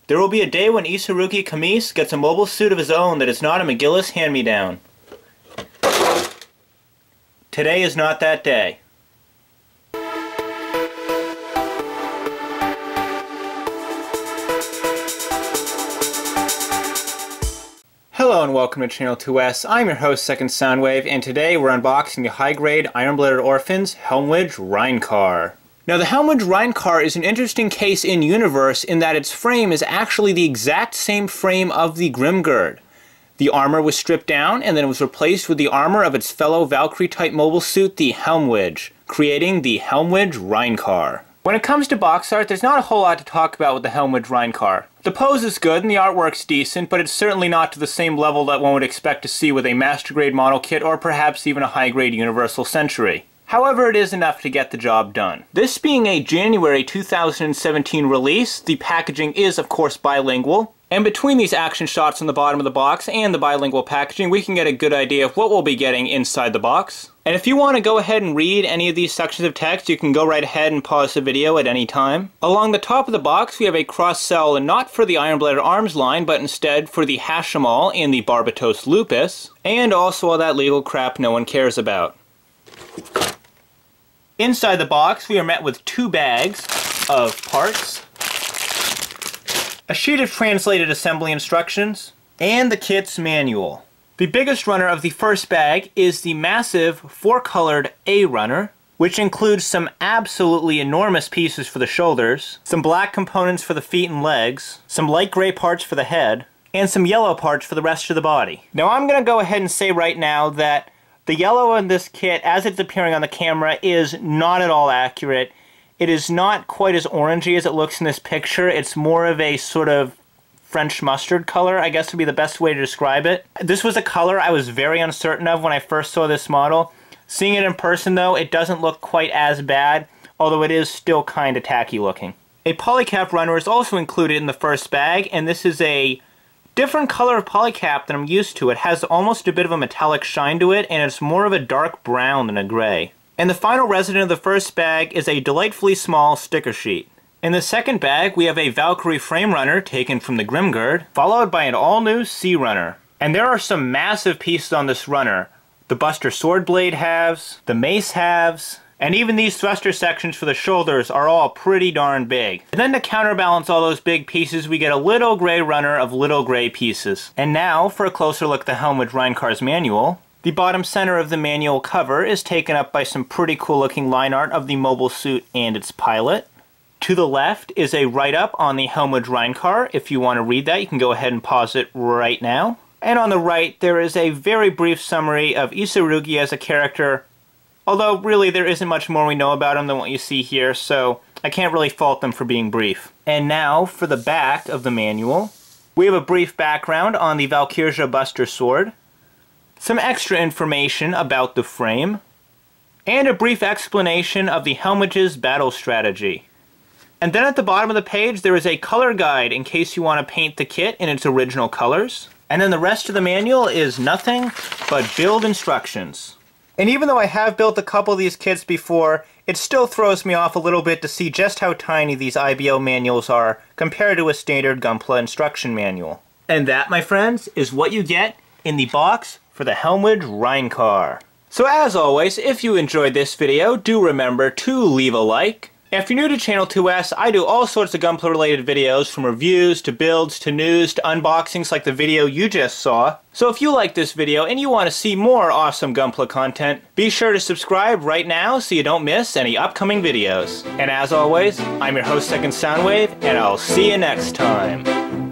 There will be a day when Isurugi Kamise gets a mobile suit of his own that is not a McGillis hand-me-down. Today is not that day. Hello and welcome to Channel 2S. I'm your host, Second Soundwave, and today we're unboxing the high-grade Iron-Blooded Orphans Helmwige Reincar. Now, the Helmwige Reincar is an interesting case in universe in that its frame is actually the exact same frame of the Grimgird. The armor was stripped down and then it was replaced with the armor of its fellow Valkyrie-type mobile suit, the Helmwige, creating the Helmwige Reincar. When it comes to box art, there's not a whole lot to talk about with the Helmwige Reincar. The pose is good and the artwork's decent, but it's certainly not to the same level that one would expect to see with a master-grade model kit or perhaps even a high-grade Universal Century. However, it is enough to get the job done. This being a January 2017 release, the packaging is of course bilingual, and between these action shots on the bottom of the box and the bilingual packaging, we can get a good idea of what we'll be getting inside the box. And if you want to go ahead and read any of these sections of text, you can go right ahead and pause the video at any time. Along the top of the box, we have a cross-sell not for the Iron-Blooded Arms line, but instead for the Hashimal and the Barbatos Lupus, and also all that legal crap no one cares about. Inside the box, we are met with two bags of parts, a sheet of translated assembly instructions, and the kit's manual. The biggest runner of the first bag is the massive four-colored A runner, which includes some absolutely enormous pieces for the shoulders, some black components for the feet and legs, some light gray parts for the head, and some yellow parts for the rest of the body. Now I'm going to go ahead and say right now that the yellow in this kit, as it's appearing on the camera, is not at all accurate. It is not quite as orangey as it looks in this picture. It's more of a sort of French mustard color, I guess would be the best way to describe it. This was a color I was very uncertain of when I first saw this model. Seeing it in person though, it doesn't look quite as bad, although it is still kind of tacky looking. A polycap runner is also included in the first bag, and this is a different color of polycap than I'm used to. It has almost a bit of a metallic shine to it, and it's more of a dark brown than a gray. And the final resident of the first bag is a delightfully small sticker sheet. In the second bag, we have a Valkyrie frame runner taken from the Grimgird, followed by an all-new Sea runner. And there are some massive pieces on this runner. The Buster sword blade halves, the mace halves, and even these thruster sections for the shoulders are all pretty darn big. And then to counterbalance all those big pieces, we get a little gray runner of little gray pieces. And now, for a closer look at the Helmwige Reincar's manual. The bottom center of the manual cover is taken up by some pretty cool looking line art of the mobile suit and its pilot. To the left is a write-up on the Helmwige Reincar. If you want to read that, you can go ahead and pause it right now. And on the right, there is a very brief summary of Isurugi as a character, although really there isn't much more we know about him than what you see here, so I can't really fault them for being brief. And now, for the back of the manual, we have a brief background on the Valkyria Buster sword, some extra information about the frame, and a brief explanation of the Helmwige's battle strategy. And then at the bottom of the page there is a color guide in case you want to paint the kit in its original colors. And then the rest of the manual is nothing but build instructions. And even though I have built a couple of these kits before, it still throws me off a little bit to see just how tiny these IBO manuals are compared to a standard Gunpla instruction manual. And that, my friends, is what you get in the box for the Helmwige Reincar. So as always, if you enjoyed this video, do remember to leave a like. If you're new to Channel 2S, I do all sorts of Gunpla related videos, from reviews, to builds, to news, to unboxings like the video you just saw. So if you like this video and you want to see more awesome Gunpla content, be sure to subscribe right now so you don't miss any upcoming videos. And as always, I'm your host Second Soundwave, and I'll see you next time.